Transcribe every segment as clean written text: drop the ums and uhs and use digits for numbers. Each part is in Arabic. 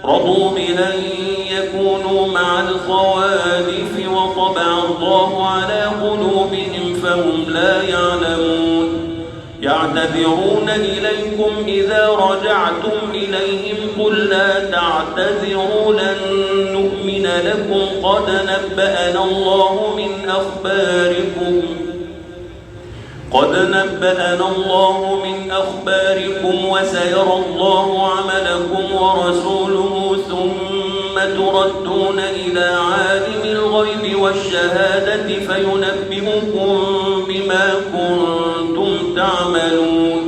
رضوا بأن يكونوا مع الخوالف وطبع الله على قلوبهم فهم لا يعلمون. يعتذرون إليكم إذا رجعتم إليهم قل لا تعتذروا لن نؤمن لكم قد نبأنا الله من أخباركم وسيرى الله عملكم ورسوله ثم تردون إلى عالم الغيب والشهادة فينبئكم بما كنتم تعملون.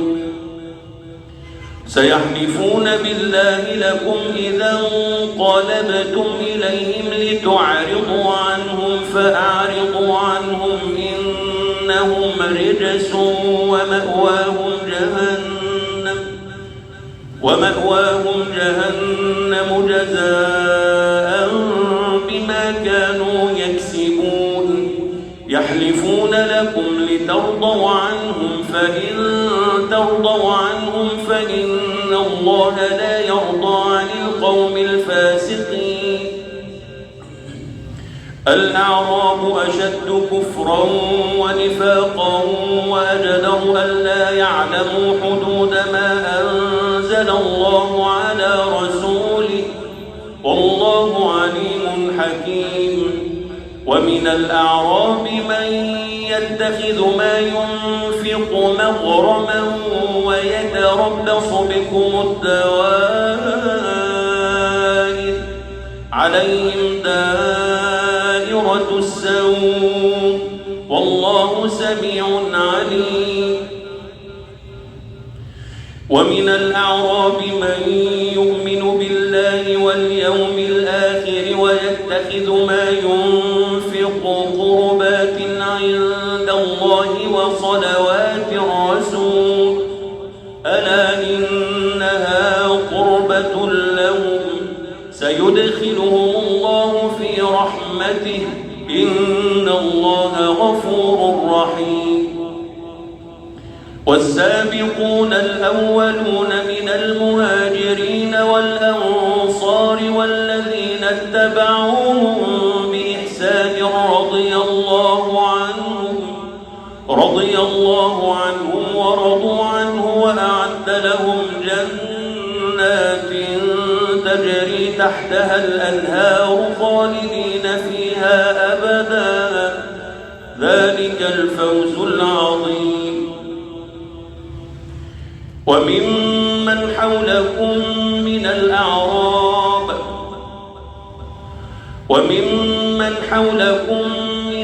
سيحلفون بالله لكم إذا انقلبتم إليهم لتعرضوا عنهم فأعرضوا عنهم إنهم رجس ومأواهم جهنم جزاء بما كانوا يكسبون. يحلفون لكم لترضوا عنهم فإن ترضوا عنهم فإن الله لا يرضى عن القوم الفاسقين. الأعراب أشد كفرا ونفاقا وأجدر ألا يعلموا حدود ما أنزل الله على رسوله والله عليم حكيم. ومن الأعراب من يتخذ ما ينفق مغرما ويتربص بكم الدوائر عليهم دائرة السوء والله سميع عليم. ومن الأعراب من يؤمن بالله واليوم الآخر ويتخذ ما ينفق قربات عند الله وصلوات الرسول ألا إنها قربة لهم سيدخلهم الله في رحمته إن الله غفور رحيم. والسابقون الأولون من المهاجرين والأنصار والذين اتبعوهم بإحسان رضي الله عنهم ورضوا عنه وأعد لهم جنات تجري تحتها الأنهار خالدين فيها أبدا ذلك الفوز العظيم. وممن حولكم من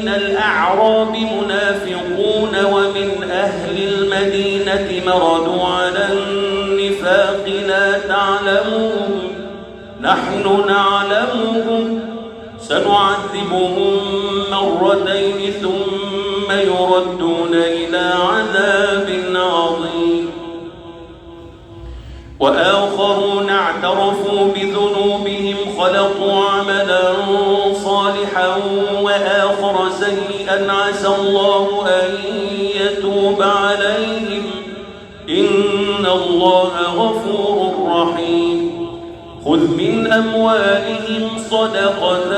الأعراب منافقون ومن أهل المدينة مردوا على النفاق لا تعلمون نحن نعلمهم سنعذبهم مرتين ثم يردون إلى عذاب عظيم. وآخرون اعترفوا بذنوبهم خلقوا عملا صالحا وآخر سيئا عسى الله أن يتوب عليهم إن الله غفور رحيم. خذ من أموالهم صدقة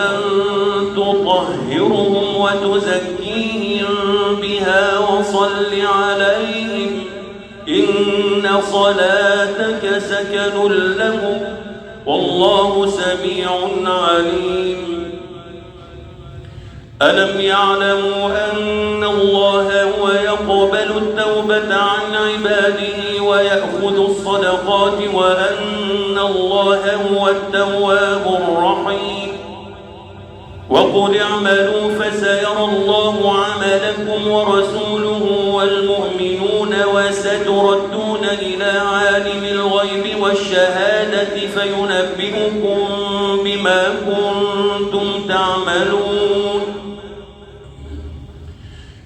تطهرهم وتزكيهم بها وصل عليهم إن صلاتك سكن لهم والله سميع عليم. ألم يعلموا أن الله هو يقبل التوبة عن عباده ويأخذ الصدقات وأن الله هو التواب الرحيم. وقل اعملوا فسيرى الله عملكم ورسوله والمؤمنون وستردون إلى عالم الغيب والشهادة فينبئكم بما كنتم تعملون.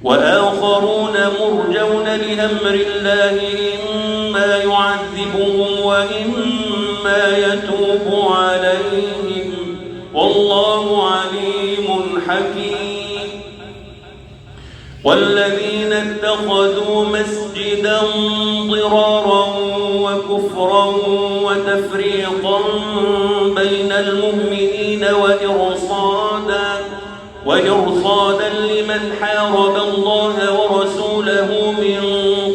وآخرون مرجون لأمر الله إما يعذبهم وإما يتوب عليهم والله عليم حكيم. والذين اتخذوا مسجدا ضرارا وكفرا وتفريقا بين المؤمنين وإرصادا لمن حارب الله ورسوله من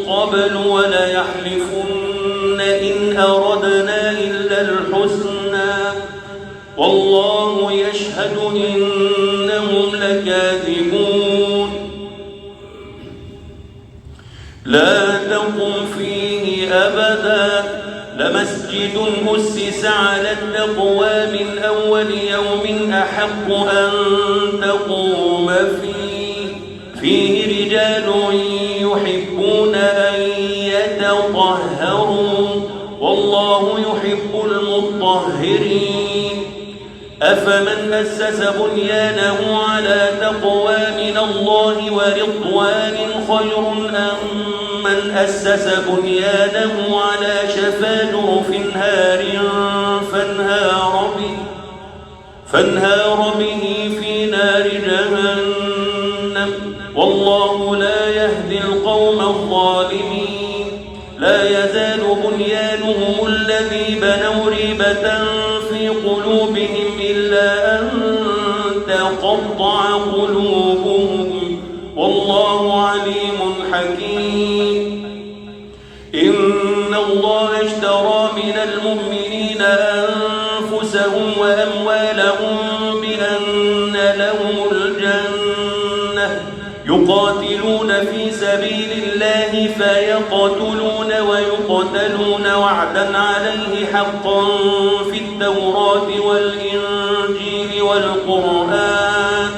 قبل وليحلفن إن أردنا إلا الحسنى والله يشهد إنهم لكاذبون لا تقم فيه أبدا لمسجد أسس على التقوى من أول يوم أحق أن تقوم فيه رجال يحبون أن يتطهروا والله يحب المطهرين أفمن أسس بنيانه على تقوى من الله ورضوان خير أم من أسس بنيانه على شفا جرف هار فانهار به في نار جهنم والله لا يهدي القوم الظالمين لا يزال بنيانهم الذي بنوا ريبة في قلوبهم إلا أن تقطع قلوبهم والله عليم حكيم إن الله اشترى من المؤمنين أنفسهم وأموالهم بأن لهم الجنة يقاتلون في سبيل الله فيقتلون ويقتلون وعدا عليه حقا في التوراة والإنجيل والقرآن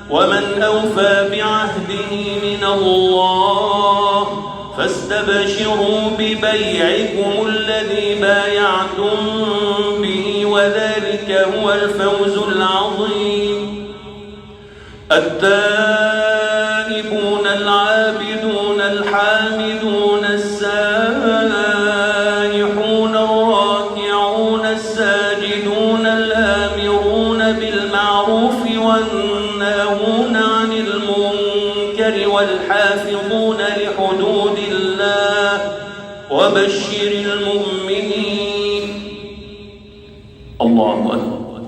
ومن أوفى بعهده من الله فاستبشروا ببيعكم الذي بايعتم به وذلك هو الفوز العظيم التائبون العابدون الحامدون السائحون الراكعون الساجدون الآمرون بالمعروف والناهون عن المنكر والحافظون لحدود الله وبشر المؤمنين الله أكبر